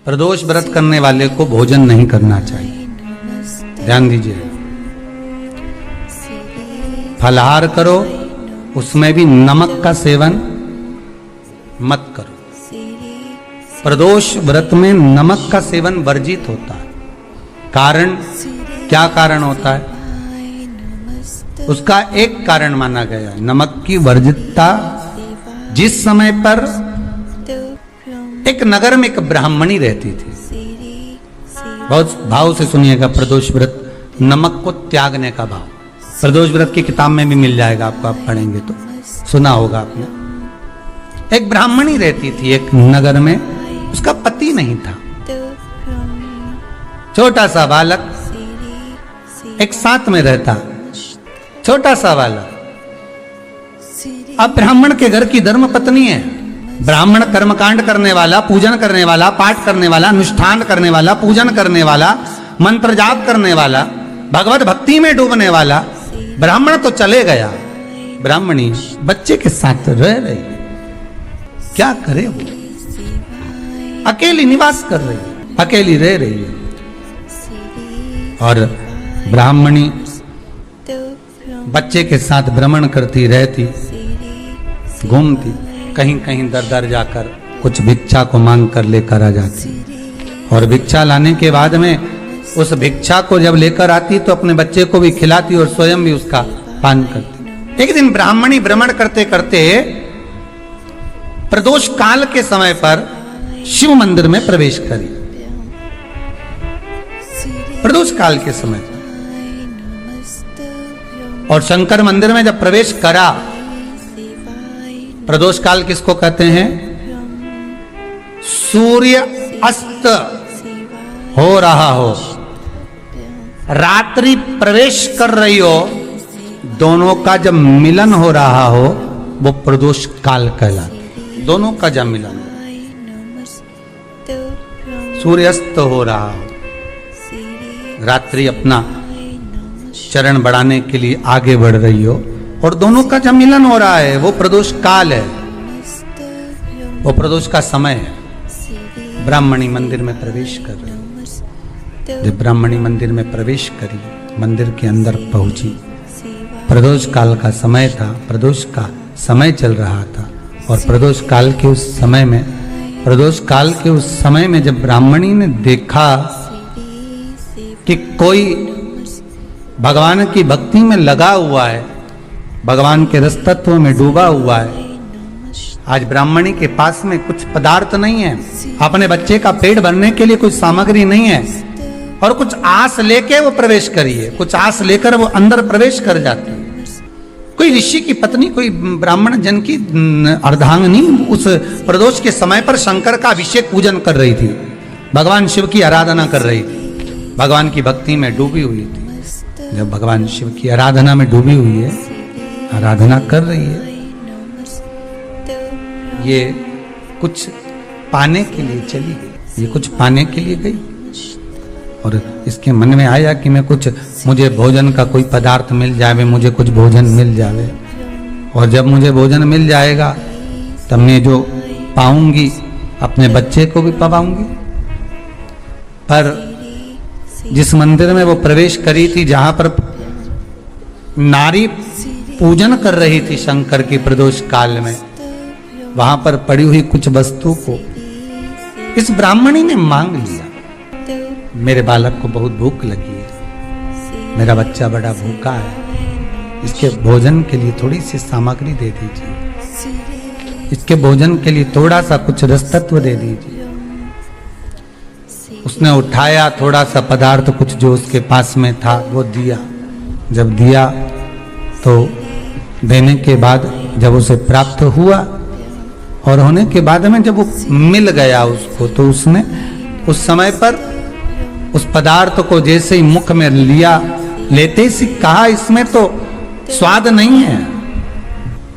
प्रदोष व्रत करने वाले को भोजन नहीं करना चाहिए। ध्यान दीजिए, फलाहार करो, उसमें भी नमक का सेवन मत करो। प्रदोष व्रत में नमक का सेवन वर्जित होता है। कारण क्या कारण होता है? उसका एक कारण माना गया है, नमक की वर्जितता। जिस समय पर एक नगर में एक ब्राह्मणी रहती थी, बहुत भाव से सुनिएगा, प्रदोष व्रत नमक को त्यागने का भाव। प्रदोष व्रत की किताब में भी मिल जाएगा आपको, आप पढ़ेंगे तो सुना होगा आपने। एक ब्राह्मणी रहती थी एक नगर में, उसका पति नहीं था। छोटा सा बालक एक साथ में रहता, छोटा सा बालक। अब ब्राह्मण के घर की धर्म पत्नी है। ब्राह्मण कर्मकांड करने वाला, पूजन करने वाला, पाठ करने वाला, अनुष्ठान करने वाला, पूजन करने वाला, मंत्र जाप करने वाला, भगवत भक्ति में डूबने वाला। ब्राह्मण तो चले गया, ब्राह्मणी बच्चे के साथ रह रही। क्या करे वो? अकेली निवास कर रही, अकेली रह रही है। और ब्राह्मणी बच्चे के साथ भ्रमण करती रहती, घूमती, कहीं कहीं दर दर जाकर कुछ भिक्षा को मांग कर लेकर आ जाती। और भिक्षा लाने के बाद में उस भिक्षा को जब लेकर आती तो अपने बच्चे को भी खिलाती और स्वयं भी उसका पान करती। एक दिन ब्राह्मणी भ्रमण करते करते प्रदोष काल के समय पर शिव मंदिर में प्रवेश करी। प्रदोष काल के समय और शंकर मंदिर में जब प्रवेश करा, प्रदोष काल किसको कहते हैं? सूर्य अस्त हो रहा हो, रात्रि प्रवेश कर रही हो, दोनों का जब मिलन हो रहा हो वो प्रदोष काल कहलाता। दोनों का जब मिलन, सूर्यास्त हो रहा हो, रात्रि अपना चरण बढ़ाने के लिए आगे बढ़ रही हो और दोनों का जब मिलन हो रहा है, वो प्रदोष काल है, वो प्रदोष का समय है। ब्राह्मणी मंदिर में प्रवेश कर रही। जब ब्राह्मणी मंदिर में प्रवेश करी, मंदिर के अंदर पहुंची, प्रदोष काल का समय था, प्रदोष का समय चल रहा था। और प्रदोष काल के उस समय में, प्रदोष काल के उस समय में जब ब्राह्मणी ने देखा कि कोई भगवान की भक्ति में लगा हुआ है, भगवान के रस तत्व में डूबा हुआ है, आज ब्राह्मणी के पास में कुछ पदार्थ नहीं है, अपने बच्चे का पेट भरने के लिए कुछ सामग्री नहीं है, और कुछ आस लेके वो प्रवेश करिए, कुछ आस लेकर वो अंदर प्रवेश कर जाती है। कोई ऋषि की पत्नी, कोई ब्राह्मण जन की अर्धांगिनी उस प्रदोष के समय पर शंकर का अभिषेक पूजन कर रही थी, भगवान शिव की आराधना कर रही थी, भगवान की भक्ति में डूबी हुई थी। जब भगवान शिव की आराधना में डूबी हुई है, आराधना कर रही है, ये कुछ पाने के लिए चली गई, ये कुछ पाने के लिए गई और इसके मन में आया कि मैं कुछ, मुझे भोजन का कोई पदार्थ मिल जाए, मुझे कुछ भोजन मिल जाए, और जब मुझे भोजन मिल जाएगा तब मैं जो पाऊंगी अपने बच्चे को भी पाऊंगी। पर जिस मंदिर में वो प्रवेश करी थी, जहां पर नारी पूजन कर रही थी शंकर की प्रदोष काल में, वहां पर पड़ी हुई कुछ वस्तु को इस ब्राह्मणी ने मांग लिया। मेरे बालक को बहुत भूख लगी है, मेरा बच्चा बड़ा भूखा है, इसके भोजन के लिए थोड़ी सी सामग्री दे दीजिए, इसके भोजन के लिए थोड़ा सा कुछ रस तत्व दे दीजिए। उसने उठाया थोड़ा सा पदार्थ, कुछ जो उसके पास में था वो दिया। जब दिया तो देने के बाद जब उसे प्राप्त हुआ और होने के बाद में जब वो मिल गया उसको, तो उसने उस समय पर उस पदार्थ को जैसे ही मुख में लिया, लेते ही कहा इसमें तो स्वाद नहीं है,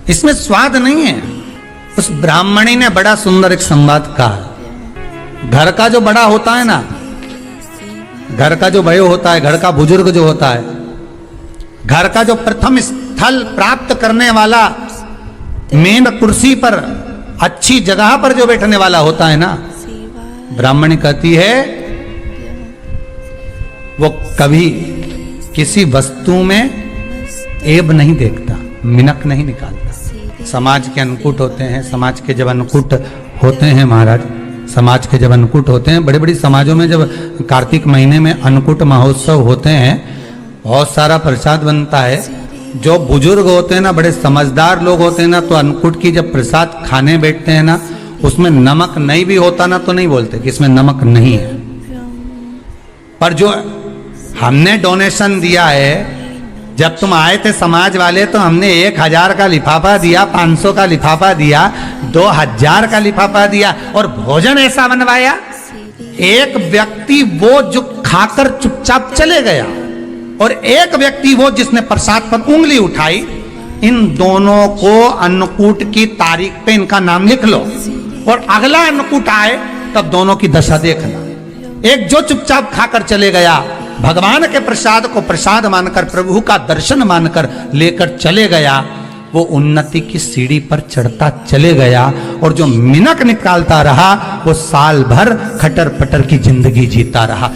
इसमें स्वाद नहीं है। उस ब्राह्मणी ने बड़ा सुंदर एक संवाद कहा। घर का जो बड़ा होता है ना, घर का जो वयो होता है, घर का बुजुर्ग जो होता है, घर का जो प्रथम स्थल प्राप्त करने वाला, मेन कुर्सी पर अच्छी जगह पर जो बैठने वाला होता है ना, ब्राह्मणी कहती है वो कभी किसी वस्तु में ऐब नहीं देखता, मिनक नहीं निकालता। समाज के अन्नकूट होते हैं, समाज के जब अन्नकूट होते हैं महाराज, समाज के जब अन्नकूट होते हैं, बड़े बड़ी समाजों में जब कार्तिक महीने में अन्नकूट महोत्सव होते हैं, बहुत सारा प्रसाद बनता है। जो बुजुर्ग होते हैं ना, बड़े समझदार लोग होते हैं ना, तो अन्नकूट की जब प्रसाद खाने बैठते हैं ना, उसमें नमक नहीं भी होता ना तो नहीं बोलते कि इसमें नमक नहीं है। पर जो हमने डोनेशन दिया है, जब तुम आए थे समाज वाले तो हमने 1000 का लिफाफा दिया, 500 का लिफाफा दिया, 2000 का लिफाफा दिया और भोजन ऐसा बनवाया। एक व्यक्ति वो जो खाकर चुपचाप चले गया और एक व्यक्ति वो जिसने प्रसाद पर उंगली उठाई। इन दोनों को अन्नकूट की तारीख पे इनका नाम लिख लो और अगला अन्नकूट आए तब दोनों की दशा देखना। एक जो चुपचाप खाकर चले गया, भगवान के प्रसाद को प्रसाद मानकर, प्रभु का दर्शन मानकर लेकर चले गया, वो उन्नति की सीढ़ी पर चढ़ता चले गया। और जो मिनक निकालता रहा वो साल भर खटर पटर की जिंदगी जीता रहा।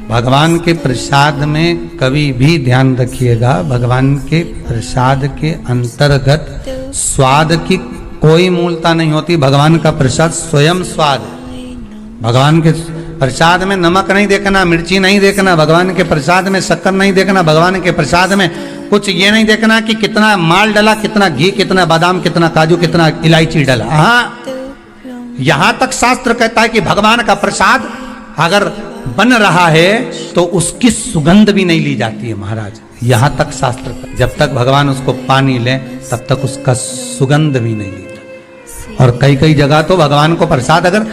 भगवान के प्रसाद में कभी भी ध्यान रखिएगा, भगवान के प्रसाद के अंतर्गत स्वाद की कोई मूलता नहीं होती। भगवान का प्रसाद स्वयं स्वाद है। भगवान के प्रसाद में नमक नहीं देखना, मिर्ची नहीं देखना, भगवान के प्रसाद में शक्कर नहीं देखना, भगवान के प्रसाद में कुछ ये नहीं देखना कि कितना माल डला, कितना घी, कितना बादाम, कितना काजू, कितना इलायची डला। हाँ, यहां तक शास्त्र कहता है कि भगवान का प्रसाद अगर बन रहा है तो उसकी सुगंध भी नहीं ली जाती है महाराज। यहां तक शास्त्र, जब तक भगवान उसको पानी ले तब तक उसका सुगंध भी नहीं ली। और कई कई जगह तो भगवान को प्रसाद अगर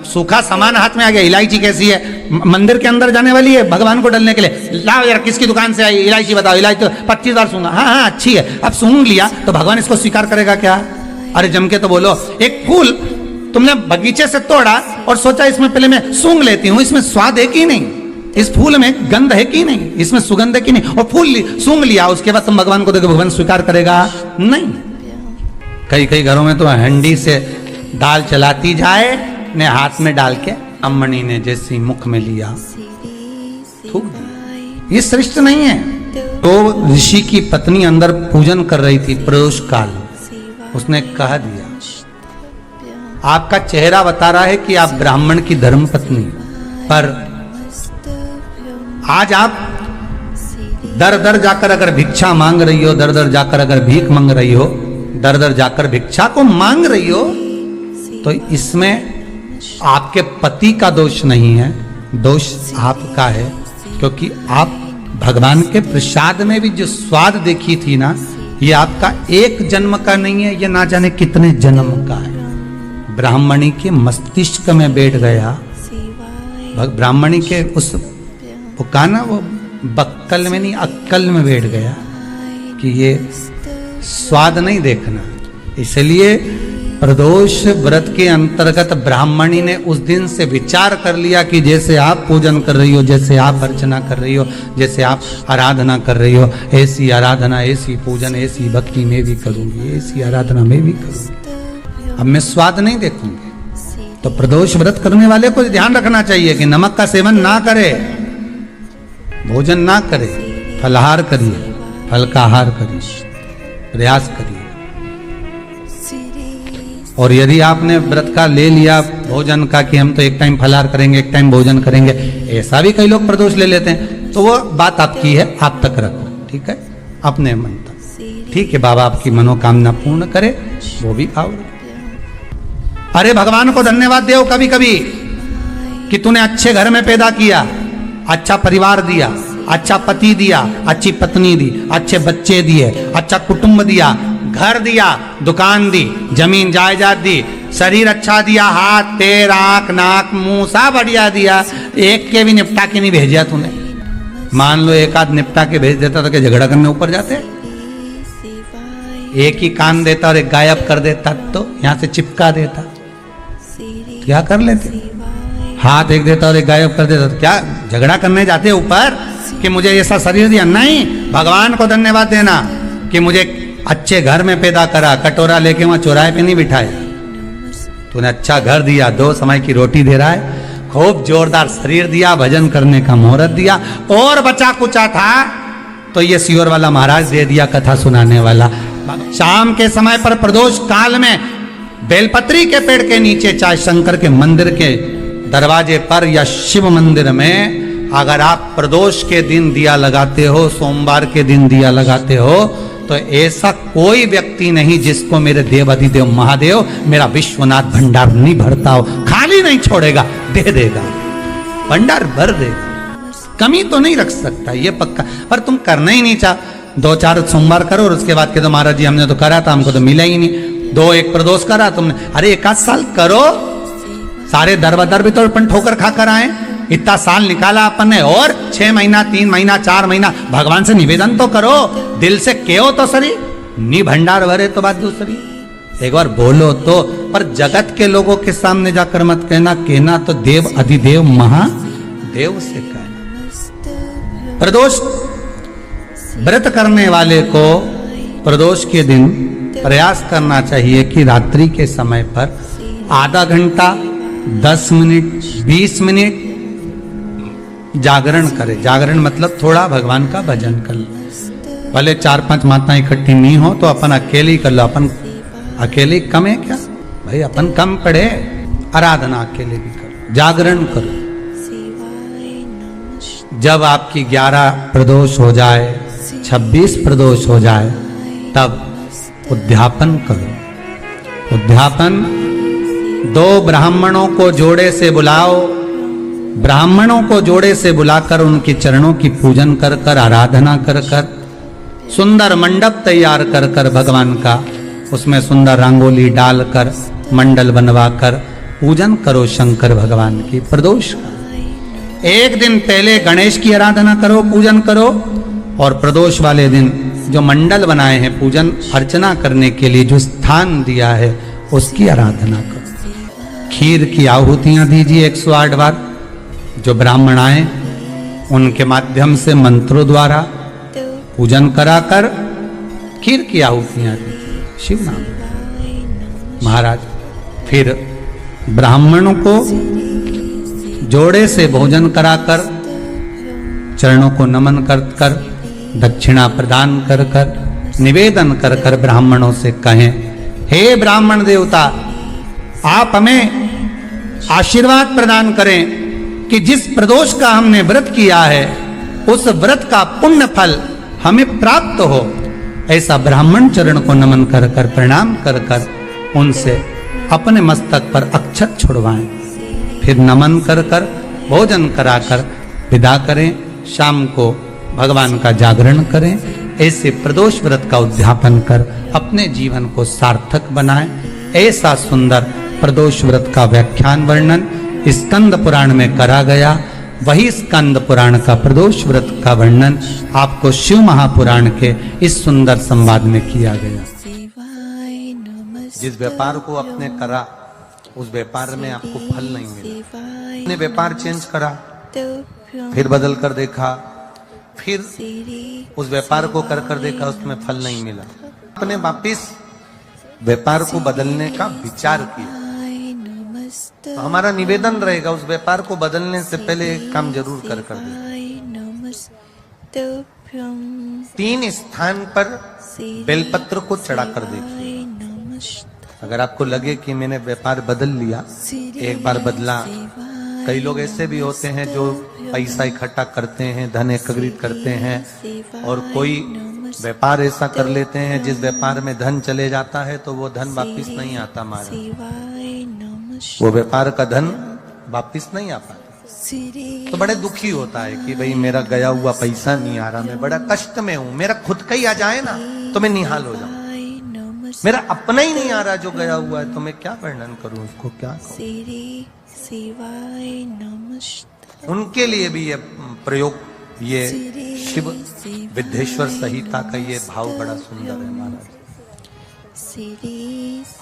सूखा सामान हाथ में आ गया, इलायची कैसी है, मंदिर के अंदर जाने वाली है भगवान को डालने के लिए, लाओ यार किसकी दुकान से आई इलायची बताओ, इलायची तो 25 बार सूंघा, हाँ हाँ अच्छी है, अब सूंघ लिया तो भगवान इसको स्वीकार करेगा क्या? अरे जम के तो बोलो। एक फूल तुमने बगीचे से तोड़ा और सोचा इसमें पहले मैं सूंघ लेती हूँ, इसमें स्वाद है कि नहीं, इस फूल में गंध है कि नहीं, इसमें सुगंध है कि नहीं, और फूल सूंघ लिया, उसके बाद तुम भगवान को देखो, भगवान स्वीकार करेगा नहीं। कई कई घरों में तो हंडी से दाल चलाती जाए ने हाथ में डाल के अम्मनी ने जैसी मुख में लिया थूक दिया। ये श्रेष्ठ नहीं है। तो ऋषि की पत्नी अंदर पूजन कर रही थी प्रदोष काल, उसने कह दिया आपका चेहरा बता रहा है कि आप ब्राह्मण की धर्म पत्नी, पर आज आप दर दर जाकर अगर भिक्षा मांग रही हो, दर दर जाकर अगर भीख मांग रही हो, दर दर जाकर भिक्षा को मांग रही हो, तो इसमें आपके पति का दोष नहीं है, दोष आपका है। क्योंकि आप भगवान के प्रसाद में भी जो स्वाद देखी थी ना, ये आपका एक जन्म का नहीं है, ये ना जाने कितने जन्म का है। ब्राह्मणी के मस्तिष्क में बैठ गया, ब्राह्मणी के उस वो कहा ना, वो बक्कल में नहीं अक्कल में बैठ गया कि ये स्वाद नहीं देखना। इसलिए प्रदोष व्रत के अंतर्गत ब्राह्मणी ने उस दिन से विचार कर लिया कि जैसे आप पूजन कर रही हो, जैसे आप अर्चना कर रही हो, जैसे आप आराधना कर रही हो, ऐसी आराधना, ऐसी पूजन, ऐसी भक्ति में भी करूंगी, ऐसी आराधना में भी करूंगी। अब मैं स्वाद नहीं देखूंगी। तो प्रदोष व्रत करने वाले को ध्यान रखना चाहिए कि नमक का सेवन ना करे, भोजन ना करे, फलाहार करिए, फल का आहार करिए, प्रयास करिए। और यदि आपने व्रत का ले लिया भोजन का कि हम तो एक टाइम फलाहार करेंगे, एक टाइम भोजन करेंगे, ऐसा भी कई लोग प्रदोष ले लेते हैं, तो वो बात आपकी है, आप तक रखो, ठीक है, अपने मन तक, ठीक है। बाबा आपकी मनोकामना पूर्ण करे, वो भी भाव। अरे भगवान को धन्यवाद दो कभी कभी कि तूने अच्छे घर में पैदा किया, अच्छा परिवार दिया, अच्छा पति दिया, अच्छी पत्नी दी, अच्छे बच्चे दिए, अच्छा कुटुंब दिया, घर दिया, दुकान दी, जमीन जायदाद दी, शरीर अच्छा दिया, हाथ पैर आंख नाक मुंह सब बढ़िया दिया, एक के भी निपटा के नहीं भेजा तूने। मान लो एक आध निपटा के भेज देता तो क्या झगड़ा करने ऊपर जाते? एक ही कान देता और एक गायब कर देता तो यहां से चिपका देता, क्या कर लेते? हाथ एक देता और एक गायब कर देता तो क्या झगड़ा करने जाते ऊपर कि मुझे ऐसा शरीर दिया? नहीं, भगवान को धन्यवाद देना कि मुझे अच्छे घर में पैदा करा, कटोरा लेके वहां चौराहे पे नहीं बिठाया। तो तूने अच्छा घर दिया, 2 समय की रोटी दे रहा है, खूब जोरदार शरीर दिया, भजन करने का मुहूर्त दिया, और बचा कुचा था तो ये सियोर वाला महाराज दे दिया, कथा सुनाने वाला। शाम के समय पर प्रदोष काल में बेलपत्री के पेड़ के नीचे, चाहे शंकर के मंदिर के दरवाजे पर या शिव मंदिर में, अगर आप प्रदोष के दिन दिया लगाते हो, सोमवार के दिन दिया लगाते हो, तो ऐसा कोई व्यक्ति नहीं जिसको मेरे देव अधिदेव महादेव मेरा विश्वनाथ भंडार नहीं भरता हो, खाली नहीं छोड़ेगा, दे देगा, भंडार भर देगा, कमी तो नहीं रख सकता, ये पक्का। पर तुम करना ही नहीं चाह, 2-4 सोमवार करो और उसके बाद के तो महाराज जी हमने तो करा था, हमको तो मिला ही नहीं। 2-1 प्रदोष करा तुमने, अरे 1 साल करो, सारे दर भी तो अपन ठोकर खा कर आए, इतना साल निकाला अपन ने, और 6 महीना 3 महीना 4 महीना भगवान से निवेदन तो करो, दिल से कहो तो सही, नी भंडार भरे तो बात दूसरी, एक बार बोलो तो। पर जगत के लोगों के सामने जाकर मत कहना, कहना तो देव अधिदेव महादेव से कहना। प्रदोष व्रत करने वाले को प्रदोष के दिन प्रयास करना चाहिए कि रात्रि के समय पर आधा घंटा, 10 मिनट, 20 मिनट जागरण करे। जागरण मतलब थोड़ा भगवान का भजन कर लो। भले 4-5 माताएं इकट्ठी नहीं हो तो अपन अकेले ही कर लो। अपन अकेले कम है क्या भाई, अपन कम पड़े, आराधना अकेले भी करो, जागरण करो। जब आपकी 11 प्रदोष हो जाए, 26 प्रदोष हो जाए, तब उद्यापन करो। उद्यापन 2 ब्राह्मणों को जोड़े से बुलाओ, ब्राह्मणों को जोड़े से बुलाकर उनके चरणों की पूजन कर कर, आराधना कर कर, सुंदर मंडप तैयार कर कर भगवान का, उसमें सुंदर रंगोली डालकर, मंडल बनवाकर पूजन करो शंकर भगवान की प्रदोष का। 1 दिन पहले गणेश की आराधना करो, पूजन करो, और प्रदोष वाले दिन जो मंडल बनाए हैं पूजन अर्चना करने के लिए, जो स्थान दिया है उसकी आराधना करो। खीर की आहुतियां दीजिए 108 बार। जो ब्राह्मण आए उनके माध्यम से मंत्रों द्वारा पूजन कराकर खीर की आहुतियां दीजिए, शिव नाम महाराज। फिर ब्राह्मणों को जोड़े से भोजन कराकर, चरणों को नमन कर कर, दक्षिणा प्रदान कर कर, निवेदन कर कर ब्राह्मणों से कहें, हे ब्राह्मण देवता, आप हमें आशीर्वाद प्रदान करें कि जिस प्रदोष का हमने व्रत किया है उस व्रत का पुण्य फल हमें प्राप्त हो। ऐसा ब्राह्मण चरण को नमन कर कर, प्रणाम कर कर उनसे अपने मस्तक पर अक्षत छुड़वाएं। फिर नमन कर कर, भोजन कराकर विदा करें। शाम को भगवान का जागरण करें। ऐसे प्रदोष व्रत का उद्यापन कर अपने जीवन को सार्थक बनाएं। ऐसा सुंदर प्रदोष व्रत का व्याख्यान वर्णन स्कंद पुराण में करा गया। वही स्कंद पुराण का प्रदोष व्रत का वर्णन आपको शिव महापुराण के इस सुंदर संवाद में किया गया। जिस व्यापार को आपने करा उस व्यापार में आपको फल नहीं मिला, आपने व्यापार चेंज करा, फिर बदल कर देखा, फिर उस व्यापार को कर कर देखा, उसमें फल नहीं मिला, आपने वापिस व्यापार को बदलने का विचार किया। तो हमारा निवेदन रहेगा उस व्यापार को बदलने से पहले एक काम जरूर कर दे। 3 स्थान पर बेलपत्र को चढ़ा कर देखिए। अगर आपको लगे कि मैंने व्यापार बदल लिया, एक बार बदला। कई लोग ऐसे भी होते हैं जो पैसा इकट्ठा करते हैं, धन एकत्रित करते हैं, और कोई व्यापार ऐसा कर लेते हैं जिस व्यापार में धन चले जाता है तो वो धन वापिस नहीं आता। वो व्यापार का धन वापिस नहीं आ पाता, तो बड़े दुखी होता है कि भाई मेरा गया हुआ पैसा नहीं आ रहा, मैं बड़ा कष्ट में हूं। मेरा खुद का ही आ जाए ना तो मैं निहाल हो जाऊं। मेरा अपना ही नहीं आ रहा जो गया हुआ है, तो मैं क्या वर्णन करूं, उसको क्या कहूं। उनके लिए भी ये प्रयोग, ये शिव विद्येश्वर संहिता का ये भाव बड़ा सुंदर है महाराज।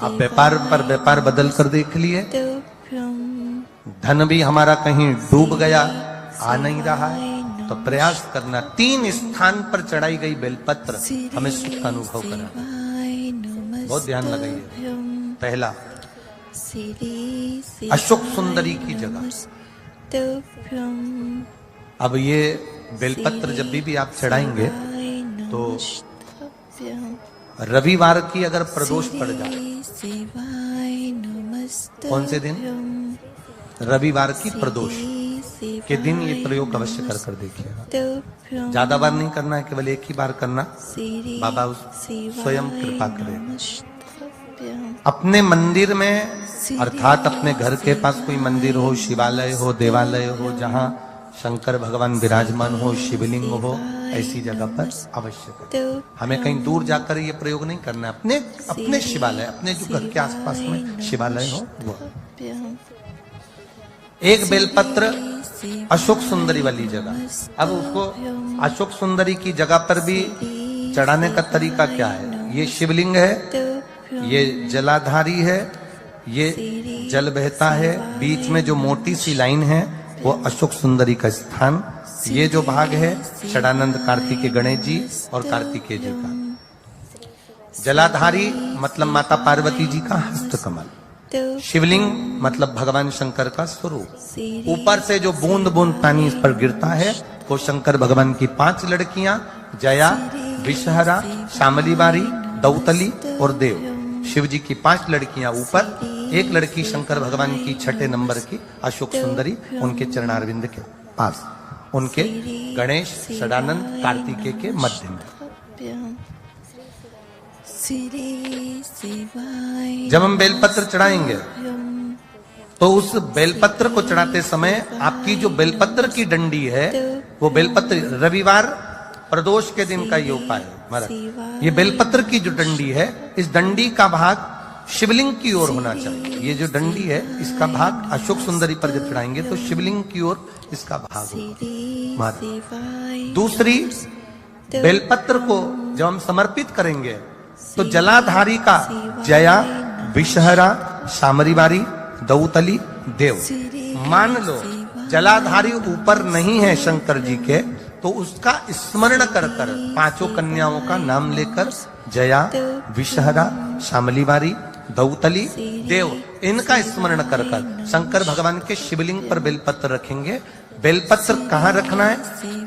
आप व्यापार पर व्यापार बदल कर देख लिए, धन भी हमारा कहीं डूब गया, आ नहीं रहा है, तो प्रयास करना। 3 स्थान पर चढ़ाई गई बेलपत्र हमें सुख का अनुभव करा। बहुत ध्यान लगाइए। पहला, अशोक सुंदरी की जगह। अब ये बेलपत्र जब भी आप चढ़ाएंगे तो रविवार की अगर प्रदोष पड़ जाए, कौन से दिन? रविवार की प्रदोष के दिन ये प्रयोग अवश्य कर कर देखिएगा। ज्यादा बार नहीं करना है, केवल एक ही बार करना। बाबा स्वयं कृपा करें। अपने मंदिर में अर्थात अपने घर के पास कोई मंदिर हो, शिवालय हो, देवालय हो, जहाँ शंकर भगवान विराजमान हो, शिवलिंग हो, ऐसी जगह पर अवश्य करें। हमें कहीं दूर जाकर ये प्रयोग नहीं करना है। अपने अपने शिवालय, अपने जो घर के आसपास में शिवालय हो वो। एक बेलपत्र अशोक सुंदरी वाली जगह। अब उसको अशोक सुंदरी की जगह पर भी चढ़ाने का तरीका क्या है? ये शिवलिंग है, ये जलाधारी है, ये जल बहता है, बीच में जो मोटी सी लाइन है वो अशोक सुंदरी का स्थान। ये जो भाग है षडानंद कार्तिकेय गणेश जी और कार्तिकेय जी का। जलाधारी मतलब माता पार्वती जी का हस्त कमल। शिवलिंग मतलब भगवान शंकर का स्वरूप। ऊपर से जो बूंद बूंद पानी इस पर गिरता है वो शंकर भगवान की 5 लड़कियां, जया, विषहरा, शामली बारी, दौतली और देव। शिव जी की 5 लड़कियां ऊपर, एक लड़की शंकर भगवान की 6 नंबर की अशोक सुंदरी उनके चरणारविंद के पास, उनके गणेश, षडानंद, कार्तिकेय के मध्य में। जब हम बेलपत्र चढ़ाएंगे तो उस बेलपत्र को चढ़ाते समय आपकी जो बेलपत्र की डंडी है वो बेलपत्र, रविवार प्रदोष के दिन का ये उपाय है महाराज। ये बेलपत्र की जो डंडी है, इस डंडी का भाग शिवलिंग की ओर होना चाहिए। ये जो डंडी है इसका भाग अशोक सुंदरी पर जब चढ़ाएंगे तो शिवलिंग की ओर इसका भाग होगा। दूसरी, बेलपत्र को जब हम समर्पित करेंगे तो जलाधारी का जया, विषहरा, शामरीबारी, दौतली, देव। मान लो जलाधारी ऊपर नहीं है शंकर जी के, तो उसका स्मरण कर कर 5 कन्याओं का नाम लेकर जया, विषहरा, शामलीबारी, दौतली, देव, इनका स्मरण कर कर शंकर भगवान के शिवलिंग पर बेलपत्र रखेंगे। बेलपत्र कहाँ रखना है?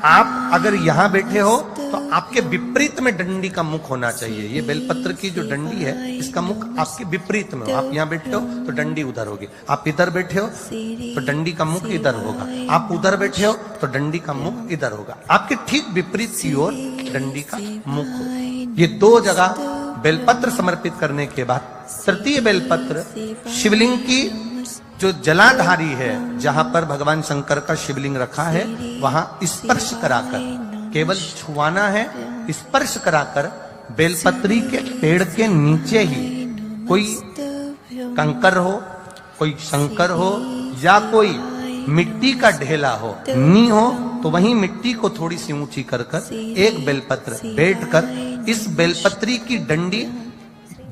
आप अगर यहाँ बैठे हो तो आपके विपरीत में डंडी का मुख होना चाहिए। ये बेलपत्र की जो डंडी है इसका मुख आपके विपरीत में हो। आप यहाँ बैठे हो तो डंडी उधर होगी, आप इधर बैठे हो तो डंडी का मुख इधर होगा, आप उधर बैठे हो तो डंडी का मुख इधर होगा। आपके ठीक विपरीत की ओर डंडी का मुख हो। ये 2 जगह बेलपत्र समर्पित करने के बाद तृतीय बेलपत्र शिवलिंग की जो जलाधारी है, जहां पर भगवान शंकर का शिवलिंग रखा है, वहां स्पर्श कराकर, केवल छुआना है, स्पर्श कराकर बेलपत्री के पेड़ के नीचे ही कोई कंकर हो, कोई शंकर हो या कोई मिट्टी का ढेला हो, नी हो, तो वहीं मिट्टी को थोड़ी सी ऊंची कर कर एक बेलपत्र बैठकर इस बेलपत्री की डंडी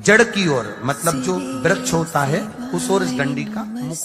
जड़ की ओर, मतलब जो वृक्ष होता है उस ओर इस डंडी का मुख